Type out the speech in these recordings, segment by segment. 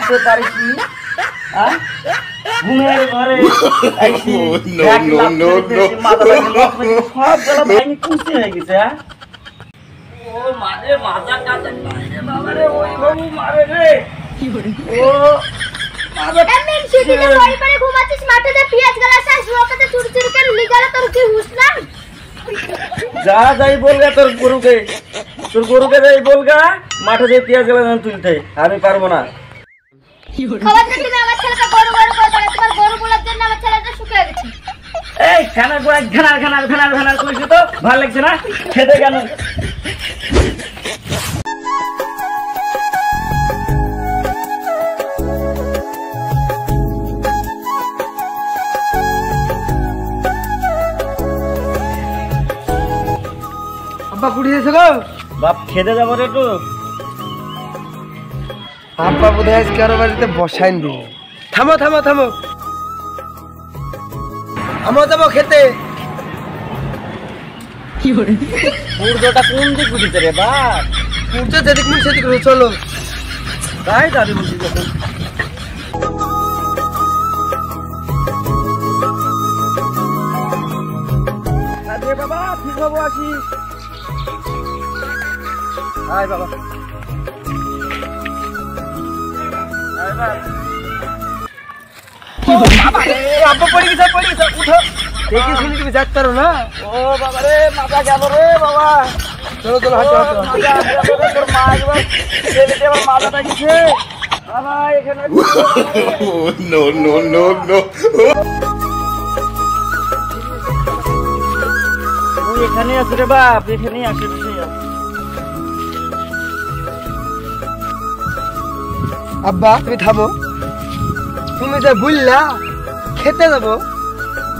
তুলতে পারিসনি? ঘুমের ঘরে সবগুলো ভাঙি কুচি হয়ে গেছে। ও মাঝে মাজা কাজে বাবারে ওই বাবু মারে রে। ও যা যাই বলগা তোর গরুকে যাই বলগা মাঠে যে পেঁয়াজ গেলা তুলতে, আমি পারবো না। এই খানা গোড়া ঘানার করেছি তো ভালো লাগছে না খেতে কেন? আব্বা কুড়িয়েছে গো। বাপ খেতে যাবো রে একটু। আব্বা বোধহয় আজকে আরো বাড়িতে বসাইন দিই। থামো আমরা যাবো খেতে। সূর্যটা কোন দিক উঠিতে রে বাপ? সূর্য যেদিক মন সেদিক চলো। তাই দাবি বুঝি যখন বাবা ঠিক হবো আসি। আয় বাবা আব্বা পড়ে গেছে উঠো। দেখে শুনে তুমি যাতে পারো না। ও বাবা রে মাথা গেল রে বাবা। চলো হাঁটো। তোর মা একবার ছেলেতে আমার মাথাটা গেছে বাবা। এখানে নো এখানে আছে রে বাপ, এখানে আসে। আব্বা তুমি থামো। তুমি যে বুঝলা খেতে যাবো।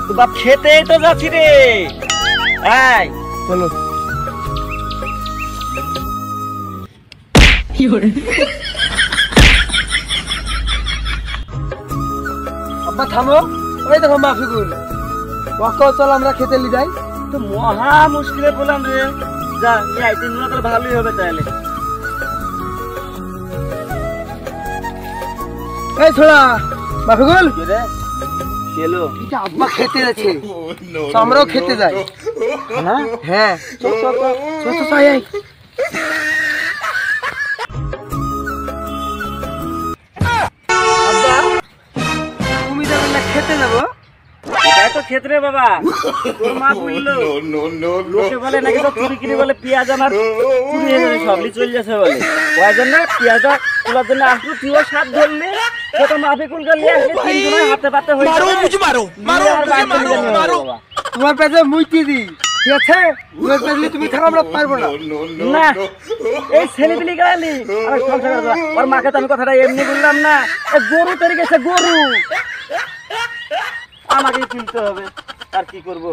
তো বাপ খেতেই তো যাচ্ছি রে। আয় চলো। আব্বা থামো। ওই দেখো মাফিকুল। চল আমরা খেতে লি যাই। তো মহা মুশকিলে বললাম রে। যা এই তিনগুলো তো ভালোই হবে তাহলে। এই ছোড়া মাফিকুল রে চলো। এটা আব্বা খেতে যাচ্ছে, আমরাও খেতে যাই। হ্যাঁ চল আব্বা তুমি যাবেন না খেতে যাবো? এটাই তো ক্ষেত্রে বাবা। তোর মা বুঝলো লোকে বলে নাকি তো চুরি কিনে বলে পেঁয়াজ আমার চুরি হয়ে যাবে, সবই চলে যাচ্ছে বলে। ওই জন্য পেঁয়াজটা তোলার জন্য আসলো। তুইও সাত ধরলে তো মাফিকুল গেলে আসলে তিনজনের হাতে পাতে হয়ে তোমার পেজে মুইতি দি। ঠিক আছে তুমি থাকো, আমরা পারবো না। না এই ছেলেপিলি গেলি আর সংসার করবো। ওর মাকে তো আমি কথাটা এমনি বললাম না। গরু তৈরি গেছে, গরু আমাকে কিনতে হবে। আর কি করবো?